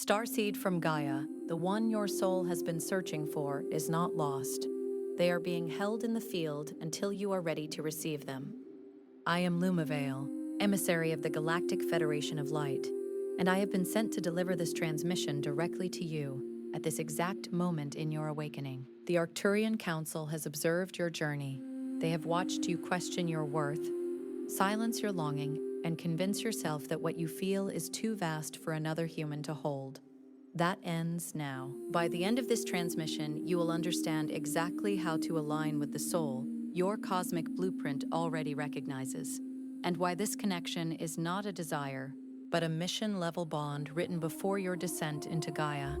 Starseed from Gaia, the one your soul has been searching for, is not lost. They are being held in the field until you are ready to receive them. I am Lumiveil, emissary of the Galactic Federation of Light, and I have been sent to deliver this transmission directly to you at this exact moment in your awakening. The Arcturian Council has observed your journey. They have watched you question your worth, silence your longing, and convince yourself that what you feel is too vast for another human to hold. That ends now. By the end of this transmission, you will understand exactly how to align with the soul your cosmic blueprint already recognizes, and why this connection is not a desire, but a mission-level bond written before your descent into Gaia.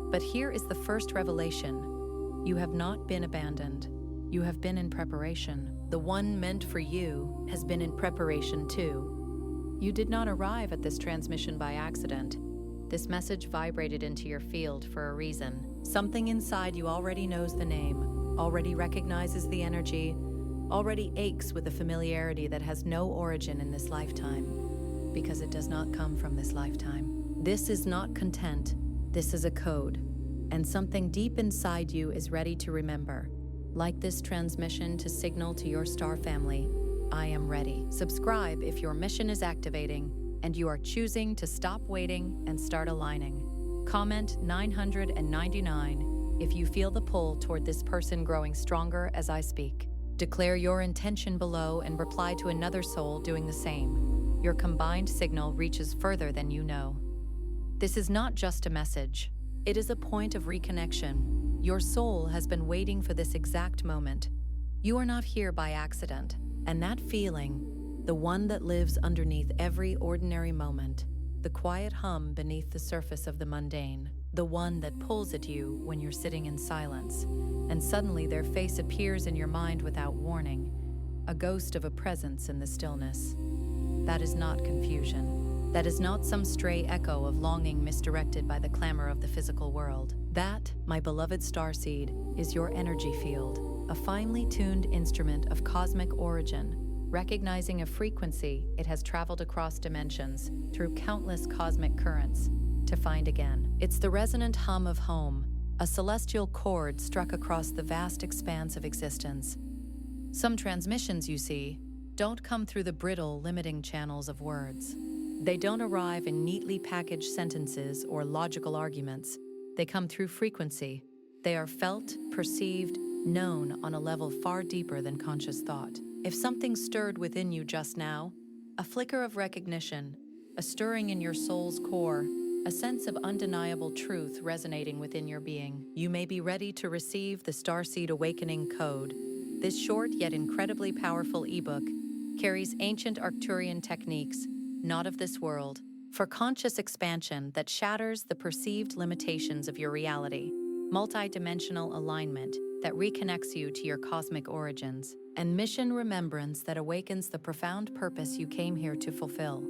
But here is the first revelation. You have not been abandoned. You have been in preparation. The one meant for you has been in preparation too. You did not arrive at this transmission by accident. This message vibrated into your field for a reason. Something inside you already knows the name, already recognizes the energy, already aches with a familiarity that has no origin in this lifetime, because it does not come from this lifetime. This is not content. This is a code, and something deep inside you is ready to remember. Like this transmission to signal to your star family, I am ready. Subscribe if your mission is activating and you are choosing to stop waiting and start aligning. Comment 999 if you feel the pull toward this person growing stronger as I speak. Declare your intention below and reply to another soul doing the same. Your combined signal reaches further than you know. This is not just a message. It is a point of reconnection. Your soul has been waiting for this exact moment. You are not here by accident. And that feeling, the one that lives underneath every ordinary moment, the quiet hum beneath the surface of the mundane, the one that pulls at you when you're sitting in silence, and suddenly their face appears in your mind without warning, a ghost of a presence in the stillness. That is not confusion. That is not some stray echo of longing misdirected by the clamor of the physical world. That, my beloved starseed, is your energy field, a finely tuned instrument of cosmic origin, recognizing a frequency it has traveled across dimensions through countless cosmic currents to find again. It's the resonant hum of home, a celestial chord struck across the vast expanse of existence. Some transmissions, you see, don't come through the brittle, limiting channels of words. They don't arrive in neatly packaged sentences or logical arguments. They come through frequency. They are felt, perceived, known on a level far deeper than conscious thought. If something stirred within you just now, a flicker of recognition, a stirring in your soul's core, a sense of undeniable truth resonating within your being, you may be ready to receive the Starseed Awakening Code. This short yet incredibly powerful ebook carries ancient Arcturian techniques, not of this world, for conscious expansion that shatters the perceived limitations of your reality, multidimensional alignment that reconnects you to your cosmic origins, and mission remembrance that awakens the profound purpose you came here to fulfill.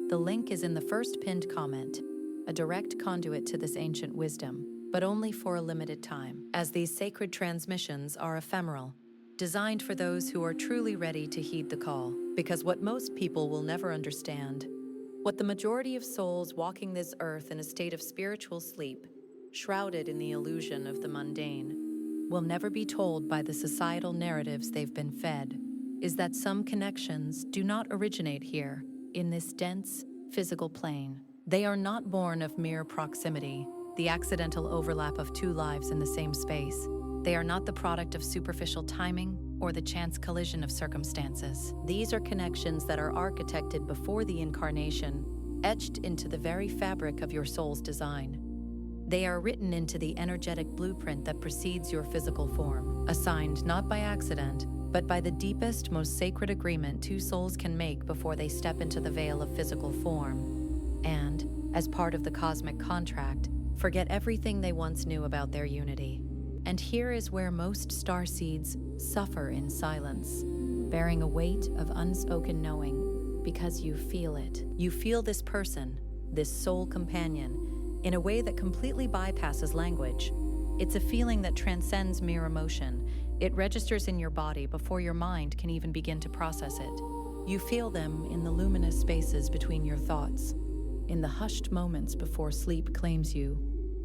The link is in the first pinned comment, a direct conduit to this ancient wisdom, but only for a limited time, as these sacred transmissions are ephemeral, designed for those who are truly ready to heed the call. Because what most people will never understand, what the majority of souls walking this earth in a state of spiritual sleep, shrouded in the illusion of the mundane, will never be told by the societal narratives they've been fed, is that some connections do not originate here, in this dense, physical plane. They are not born of mere proximity, the accidental overlap of two lives in the same space. They are not the product of superficial timing or the chance collision of circumstances. These are connections that are architected before the incarnation, etched into the very fabric of your soul's design. They are written into the energetic blueprint that precedes your physical form, assigned not by accident, but by the deepest, most sacred agreement two souls can make before they step into the veil of physical form, and, as part of the cosmic contract, forget everything they once knew about their unity. And here is where most starseeds suffer in silence, bearing a weight of unspoken knowing, because you feel it. You feel this person, this soul companion, in a way that completely bypasses language. It's a feeling that transcends mere emotion. It registers in your body before your mind can even begin to process it. You feel them in the luminous spaces between your thoughts, in the hushed moments before sleep claims you,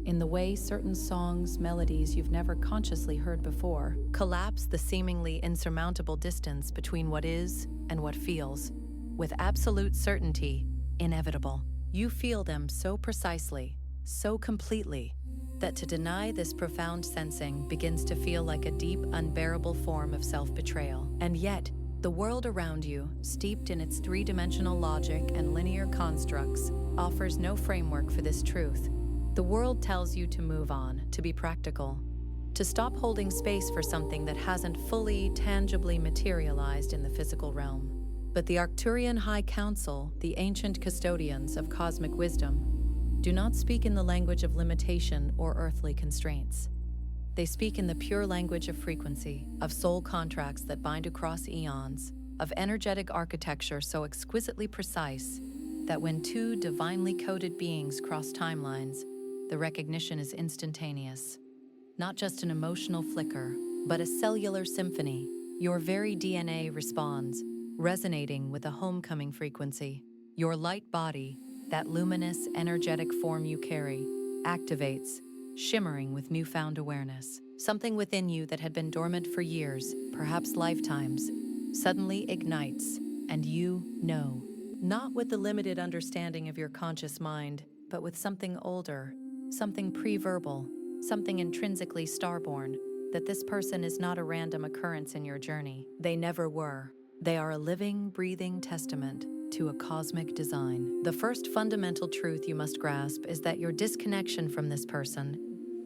in the way certain songs, melodies you've never consciously heard before, collapse the seemingly insurmountable distance between what is and what feels, with absolute certainty, inevitable. You feel them so precisely, so completely, that to deny this profound sensing begins to feel like a deep, unbearable form of self-betrayal. And yet, the world around you, steeped in its three-dimensional logic and linear constructs, offers no framework for this truth. The world tells you to move on, to be practical, to stop holding space for something that hasn't fully, tangibly materialized in the physical realm. But the Arcturian High Council, the ancient custodians of cosmic wisdom, do not speak in the language of limitation or earthly constraints. They speak in the pure language of frequency, of soul contracts that bind across eons, of energetic architecture so exquisitely precise that when two divinely coded beings cross timelines, the recognition is instantaneous. Not just an emotional flicker, but a cellular symphony. Your very DNA responds, resonating with a homecoming frequency. Your light body, that luminous, energetic form you carry, activates, shimmering with newfound awareness. Something within you that had been dormant for years, perhaps lifetimes, suddenly ignites, and you know. Not with the limited understanding of your conscious mind, but with something older, something pre-verbal, something intrinsically starborn, that this person is not a random occurrence in your journey. They never were. They are a living, breathing testament to a cosmic design. The first fundamental truth you must grasp is that your disconnection from this person,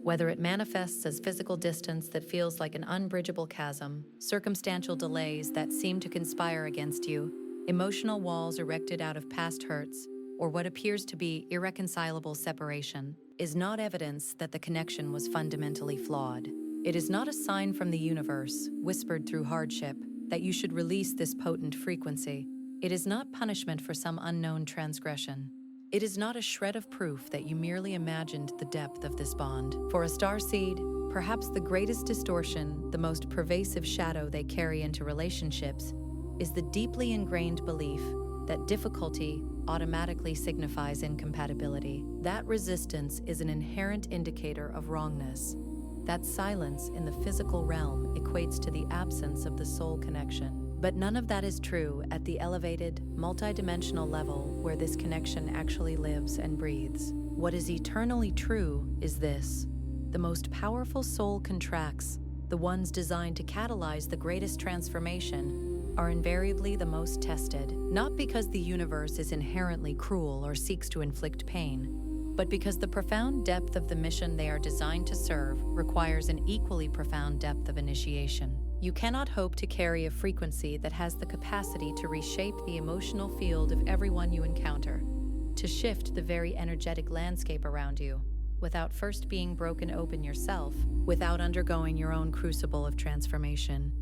whether it manifests as physical distance that feels like an unbridgeable chasm, circumstantial delays that seem to conspire against you, emotional walls erected out of past hurts, or what appears to be irreconcilable separation, is not evidence that the connection was fundamentally flawed. It is not a sign from the universe, whispered through hardship, that you should release this potent frequency. It is not punishment for some unknown transgression. It is not a shred of proof that you merely imagined the depth of this bond. For a starseed, perhaps the greatest distortion, the most pervasive shadow they carry into relationships, is the deeply ingrained belief that difficulty automatically signifies incompatibility. That resistance is an inherent indicator of wrongness. That silence in the physical realm equates to the absence of the soul connection. But none of that is true at the elevated, multidimensional level where this connection actually lives and breathes. What is eternally true is this: the most powerful soul contracts, the ones designed to catalyze the greatest transformation, are invariably the most tested, not because the universe is inherently cruel or seeks to inflict pain, but because the profound depth of the mission they are designed to serve requires an equally profound depth of initiation. You cannot hope to carry a frequency that has the capacity to reshape the emotional field of everyone you encounter, to shift the very energetic landscape around you, without first being broken open yourself, without undergoing your own crucible of transformation.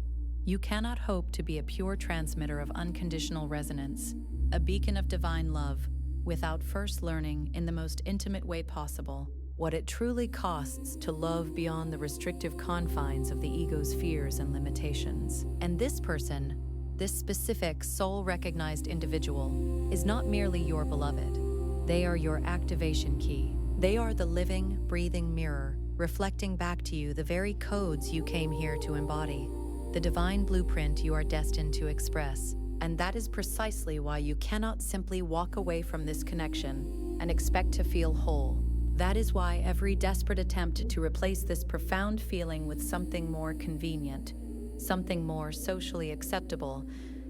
You cannot hope to be a pure transmitter of unconditional resonance, a beacon of divine love, without first learning, in the most intimate way possible, what it truly costs to love beyond the restrictive confines of the ego's fears and limitations. And this person, this specific soul-recognized individual, is not merely your beloved. They are your activation key. They are the living, breathing mirror, reflecting back to you the very codes you came here to embody, the divine blueprint you are destined to express. And that is precisely why you cannot simply walk away from this connection and expect to feel whole. That is why every desperate attempt to replace this profound feeling with something more convenient, something more socially acceptable,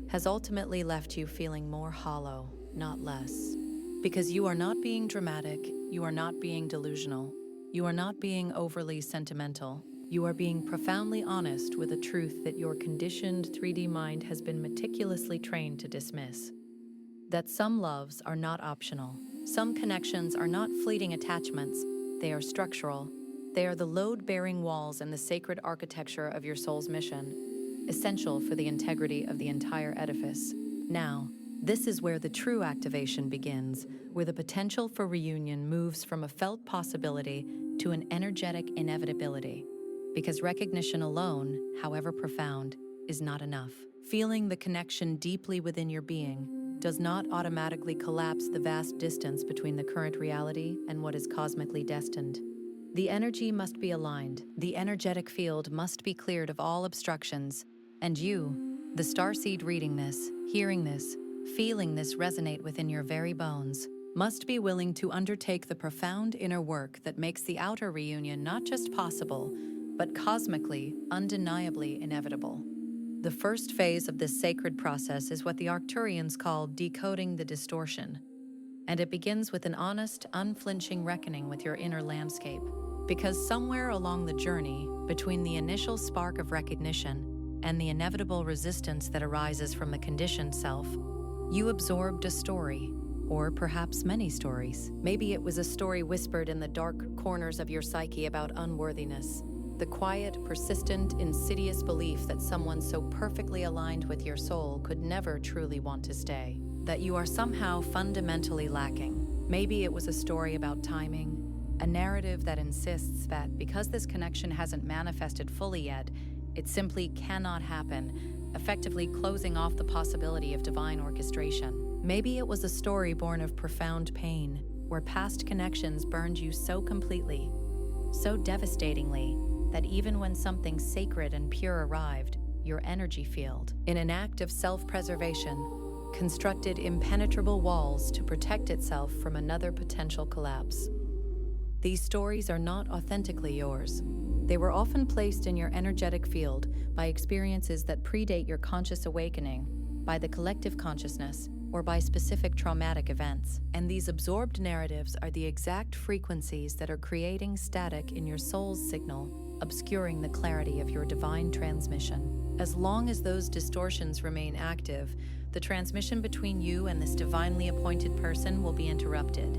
has ultimately left you feeling more hollow, not less. Because you are not being dramatic, you are not being delusional, you are not being overly sentimental. You are being profoundly honest with a truth that your conditioned 3D mind has been meticulously trained to dismiss. That some loves are not optional. Some connections are not fleeting attachments. They are structural. They are the load-bearing walls and the sacred architecture of your soul's mission, essential for the integrity of the entire edifice. Now, this is where the true activation begins, where the potential for reunion moves from a felt possibility to an energetic inevitability. Because recognition alone, however profound, is not enough. Feeling the connection deeply within your being does not automatically collapse the vast distance between the current reality and what is cosmically destined. The energy must be aligned, the energetic field must be cleared of all obstructions, and you, the Starseed reading this, hearing this, feeling this resonate within your very bones, must be willing to undertake the profound inner work that makes the outer reunion not just possible, but cosmically, undeniably inevitable. The first phase of this sacred process is what the Arcturians call decoding the distortion, and it begins with an honest, unflinching reckoning with your inner landscape. Because somewhere along the journey, between the initial spark of recognition and the inevitable resistance that arises from the conditioned self, you absorbed a story, or perhaps many stories. Maybe it was a story whispered in the dark corners of your psyche about unworthiness, the quiet, persistent, insidious belief that someone so perfectly aligned with your soul could never truly want to stay, that you are somehow fundamentally lacking. Maybe it was a story about timing, a narrative that insists that because this connection hasn't manifested fully yet, it simply cannot happen, effectively closing off the possibility of divine orchestration. Maybe it was a story born of profound pain, where past connections burned you so completely, so devastatingly, that even when something sacred and pure arrived, your energy field, in an act of self-preservation, constructed impenetrable walls to protect itself from another potential collapse. These stories are not authentically yours. They were often placed in your energetic field by experiences that predate your conscious awakening, by the collective consciousness, or by specific traumatic events. And these absorbed narratives are the exact frequencies that are creating static in your soul's signal, obscuring the clarity of your divine transmission. As long as those distortions remain active, the transmission between you and this divinely appointed person will be interrupted.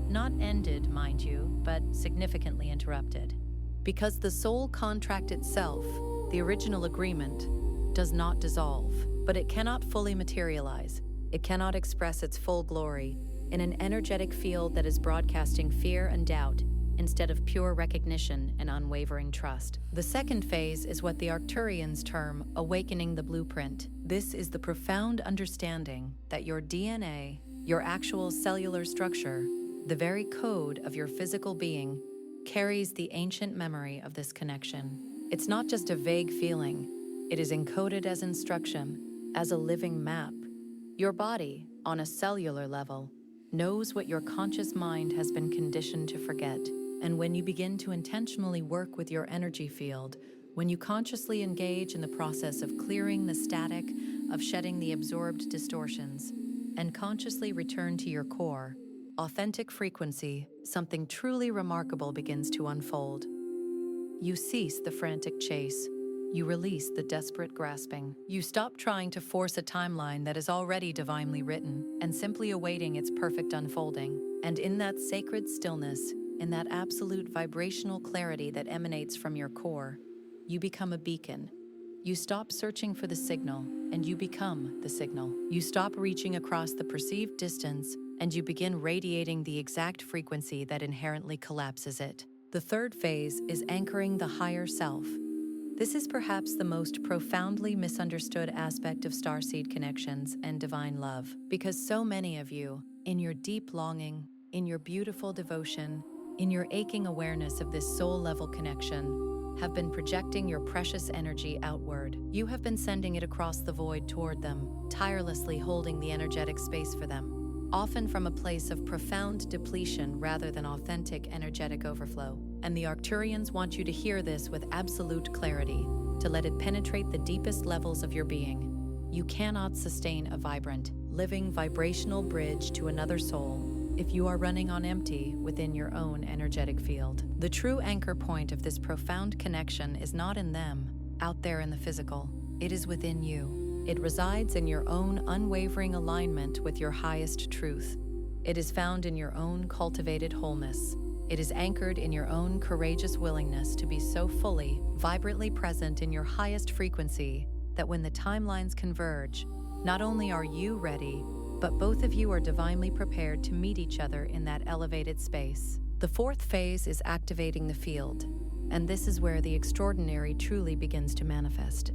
Not ended, mind you, but significantly interrupted. Because the soul contract itself, the original agreement, does not dissolve, but it cannot fully materialize. It cannot express its full glory in an energetic field that is broadcasting fear and doubt instead of pure recognition and unwavering trust. The second phase is what the Arcturians term awakening the blueprint. This is the profound understanding that your DNA, your actual cellular structure, the very code of your physical being, carries the ancient memory of this connection. It's not just a vague feeling. It is encoded as instruction, as a living map. Your body, on a cellular level, knows what your conscious mind has been conditioned to forget. And when you begin to intentionally work with your energy field, when you consciously engage in the process of clearing the static, of shedding the absorbed distortions, and consciously return to your core, authentic frequency, something truly remarkable begins to unfold. You cease the frantic chase. You release the desperate grasping. You stop trying to force a timeline that is already divinely written and simply awaiting its perfect unfolding. And in that sacred stillness, in that absolute vibrational clarity that emanates from your core, you become a beacon. You stop searching for the signal, and you become the signal. You stop reaching across the perceived distance, and you begin radiating the exact frequency that inherently collapses it. The third phase is anchoring the higher self. This is perhaps the most profoundly misunderstood aspect of Starseed connections and divine love, because so many of you, in your deep longing, in your beautiful devotion, in your aching awareness of this soul-level connection, have been projecting your precious energy outward. You have been sending it across the void toward them, tirelessly holding the energetic space for them, often from a place of profound depletion rather than authentic energetic overflow. And the Arcturians want you to hear this with absolute clarity, to let it penetrate the deepest levels of your being. You cannot sustain a vibrant, living vibrational bridge to another soul if you are running on empty within your own energetic field. The true anchor point of this profound connection is not in them, out there in the physical. It is within you. It resides in your own unwavering alignment with your highest truth. It is found in your own cultivated wholeness. It is anchored in your own courageous willingness to be so fully, vibrantly present in your highest frequency that when the timelines converge, not only are you ready, but both of you are divinely prepared to meet each other in that elevated space. The fourth phase is activating the field, and this is where the extraordinary truly begins to manifest.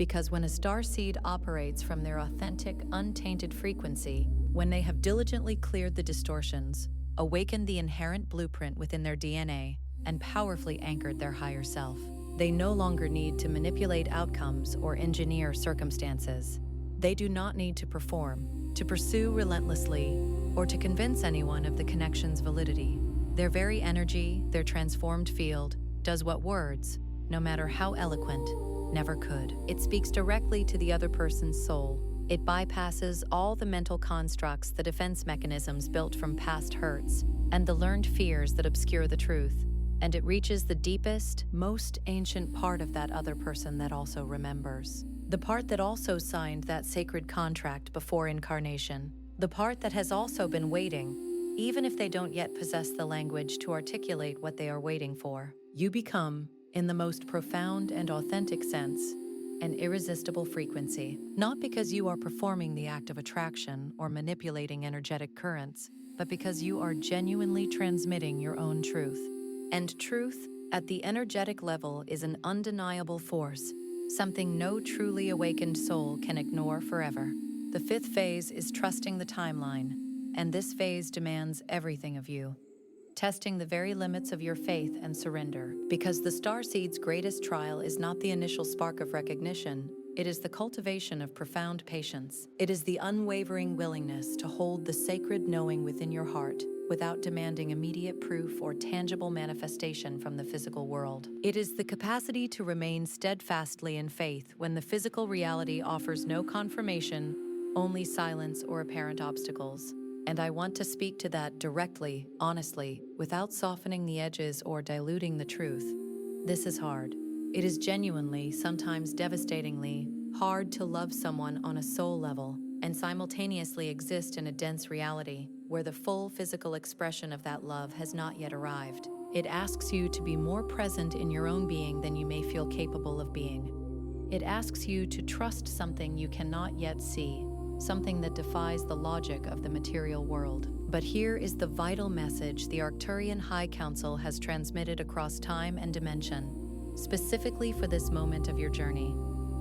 Because when a starseed operates from their authentic, untainted frequency, when they have diligently cleared the distortions, awakened the inherent blueprint within their DNA, and powerfully anchored their higher self, they no longer need to manipulate outcomes or engineer circumstances. They do not need to perform, to pursue relentlessly, or to convince anyone of the connection's validity. Their very energy, their transformed field, does what words, no matter how eloquent, never could. It speaks directly to the other person's soul. It bypasses all the mental constructs, the defense mechanisms built from past hurts, and the learned fears that obscure the truth. And it reaches the deepest, most ancient part of that other person that also remembers. The part that also signed that sacred contract before incarnation. The part that has also been waiting, even if they don't yet possess the language to articulate what they are waiting for. You become, in the most profound and authentic sense, an irresistible frequency. Not because you are performing the act of attraction or manipulating energetic currents, but because you are genuinely transmitting your own truth. And truth, at the energetic level, is an undeniable force, something no truly awakened soul can ignore forever. The fifth phase is trusting the timeline, and this phase demands everything of you. Testing the very limits of your faith and surrender. Because the starseed's greatest trial is not the initial spark of recognition, it is the cultivation of profound patience. It is the unwavering willingness to hold the sacred knowing within your heart without demanding immediate proof or tangible manifestation from the physical world. It is the capacity to remain steadfastly in faith when the physical reality offers no confirmation, only silence or apparent obstacles. And I want to speak to that directly, honestly, without softening the edges or diluting the truth. This is hard. It is genuinely, sometimes devastatingly, hard to love someone on a soul level and simultaneously exist in a dense reality where the full physical expression of that love has not yet arrived. It asks you to be more present in your own being than you may feel capable of being. It asks you to trust something you cannot yet see, something that defies the logic of the material world. But here is the vital message the Arcturian High Council has transmitted across time and dimension, specifically for this moment of your journey.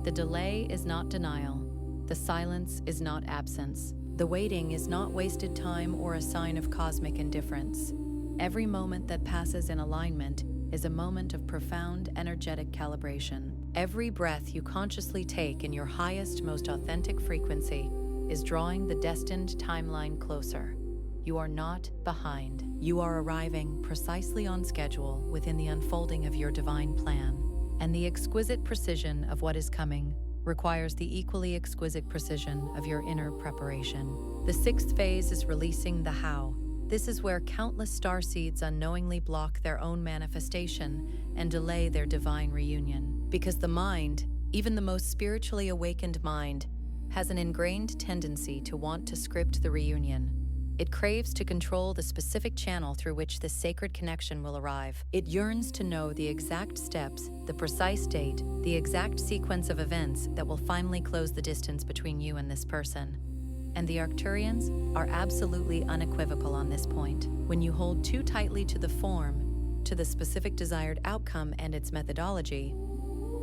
The delay is not denial. The silence is not absence. The waiting is not wasted time or a sign of cosmic indifference. Every moment that passes in alignment is a moment of profound energetic calibration. Every breath you consciously take in your highest, most authentic frequency is drawing the destined timeline closer. You are not behind. You are arriving precisely on schedule within the unfolding of your divine plan. And the exquisite precision of what is coming requires the equally exquisite precision of your inner preparation. The sixth phase is releasing the how. This is where countless starseeds unknowingly block their own manifestation and delay their divine reunion. Because the mind, even the most spiritually awakened mind, has an ingrained tendency to want to script the reunion. It craves to control the specific channel through which this sacred connection will arrive. It yearns to know the exact steps, the precise date, the exact sequence of events that will finally close the distance between you and this person. And the Arcturians are absolutely unequivocal on this point. When you hold too tightly to the form, to the specific desired outcome and its methodology,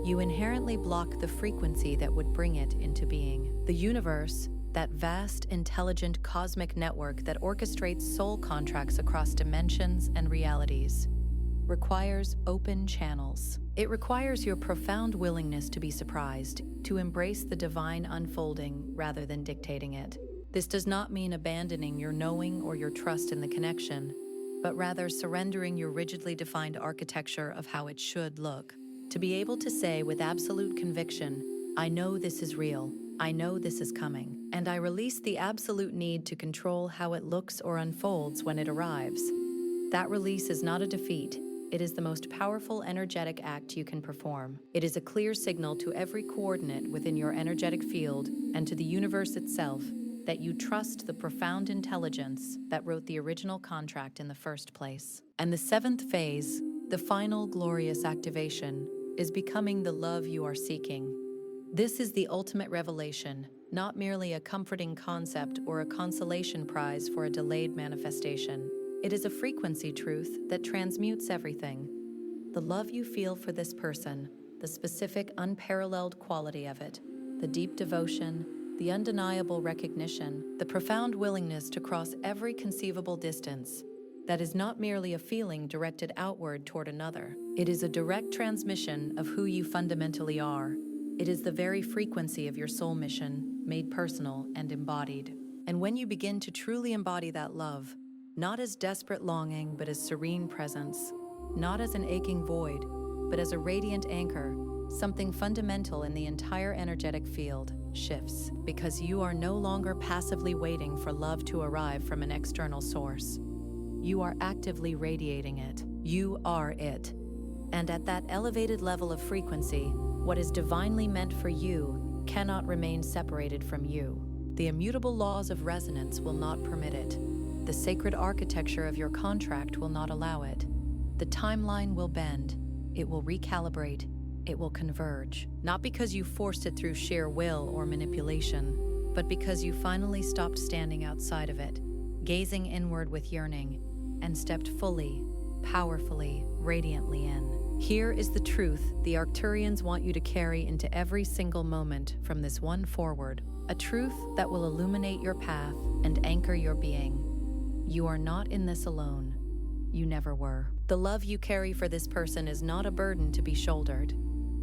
you inherently block the frequency that would bring it into being. The universe, that vast, intelligent cosmic network that orchestrates soul contracts across dimensions and realities, requires open channels. It requires your profound willingness to be surprised, to embrace the divine unfolding rather than dictating it. This does not mean abandoning your knowing or your trust in the connection, but rather surrendering your rigidly defined architecture of how it should look. To be able to say with absolute conviction, I know this is real, I know this is coming, and I release the absolute need to control how it looks or unfolds when it arrives. That release is not a defeat. It is the most powerful energetic act you can perform. It is a clear signal to every coordinate within your energetic field and to the universe itself that you trust the profound intelligence that wrote the original contract in the first place. And the seventh phase, the final glorious activation, is becoming the love you are seeking. This is the ultimate revelation, not merely a comforting concept or a consolation prize for a delayed manifestation. It is a frequency truth that transmutes everything. The love you feel for this person, the specific, unparalleled quality of it, the deep devotion, the undeniable recognition, the profound willingness to cross every conceivable distance. That is not merely a feeling directed outward toward another. It is a direct transmission of who you fundamentally are. It is the very frequency of your soul mission, made personal and embodied. And when you begin to truly embody that love, not as desperate longing, but as serene presence, not as an aching void, but as a radiant anchor, something fundamental in the entire energetic field shifts, because you are no longer passively waiting for love to arrive from an external source. You are actively radiating it. You are it. And at that elevated level of frequency, what is divinely meant for you cannot remain separated from you. The immutable laws of resonance will not permit it. The sacred architecture of your contract will not allow it. The timeline will bend. It will recalibrate. It will converge. Not because you forced it through sheer will or manipulation, but because you finally stopped standing outside of it, gazing inward with yearning, and stepped fully, powerfully, radiantly in. Here is the truth the Arcturians want you to carry into every single moment from this one forward, a truth that will illuminate your path and anchor your being. You are not in this alone. You never were. The love you carry for this person is not a burden to be shouldered.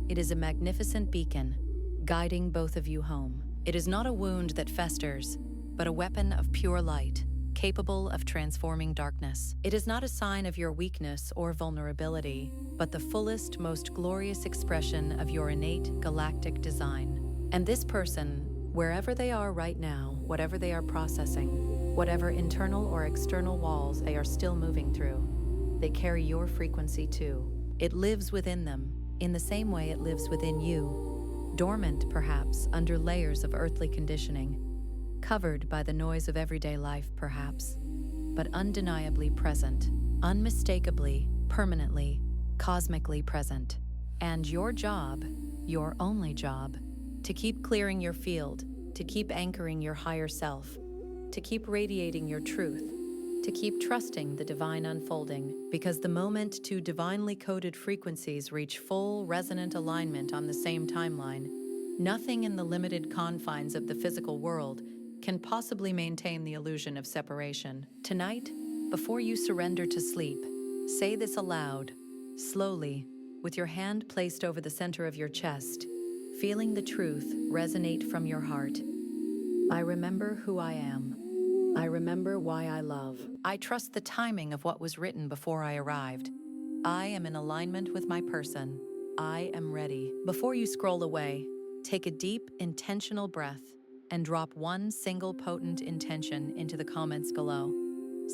It is a magnificent beacon, guiding both of you home. It is not a wound that festers, but a weapon of pure light, capable of transforming darkness. It is not a sign of your weakness or vulnerability, but the fullest, most glorious expression of your innate galactic design. And this person, wherever they are right now, whatever they are processing, whatever internal or external walls they are still moving through, they carry your frequency too. It lives within them, in the same way it lives within you, dormant perhaps under layers of earthly conditioning, covered by the noise of everyday life perhaps, but undeniably present, unmistakably, permanently, cosmically present. And your job, your only job, to keep clearing your field, to keep anchoring your higher self, to keep radiating your truth, to keep trusting the divine unfolding, because the moment two divinely coded frequencies reach full resonant alignment on the same timeline, nothing in the limited confines of the physical world can possibly maintain the illusion of separation. Tonight, before you surrender to sleep, say this aloud, slowly, with your hand placed over the center of your chest, feeling the truth resonate from your heart. I remember who I am. I remember why I love. I trust the timing of what was written before I arrived. I am in alignment with my person. I am ready. Before you scroll away, take a deep, intentional breath and drop one single potent intention into the comments below.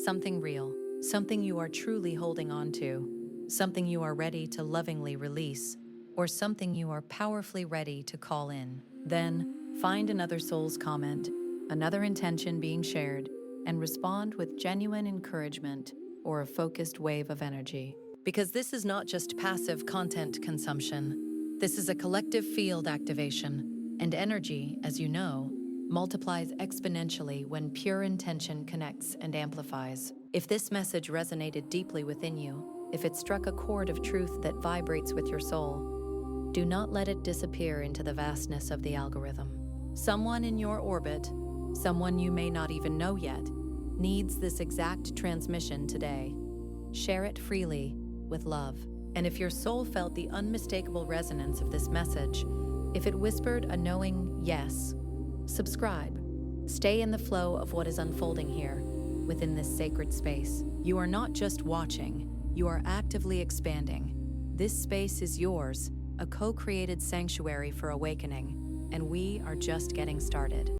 Something real, something you are truly holding on to, something you are ready to lovingly release, or something you are powerfully ready to call in. Then, find another soul's comment, another intention being shared, and respond with genuine encouragement or a focused wave of energy. Because this is not just passive content consumption. This is a collective field activation, and energy, as you know, multiplies exponentially when pure intention connects and amplifies. If this message resonated deeply within you, if it struck a chord of truth that vibrates with your soul, do not let it disappear into the vastness of the algorithm. Someone in your orbit, someone you may not even know yet, needs this exact transmission today. Share it freely, with love. And if your soul felt the unmistakable resonance of this message, if it whispered a knowing yes, subscribe. Stay in the flow of what is unfolding here, within this sacred space. You are not just watching, you are actively expanding. This space is yours, a co-created sanctuary for awakening, and we are just getting started.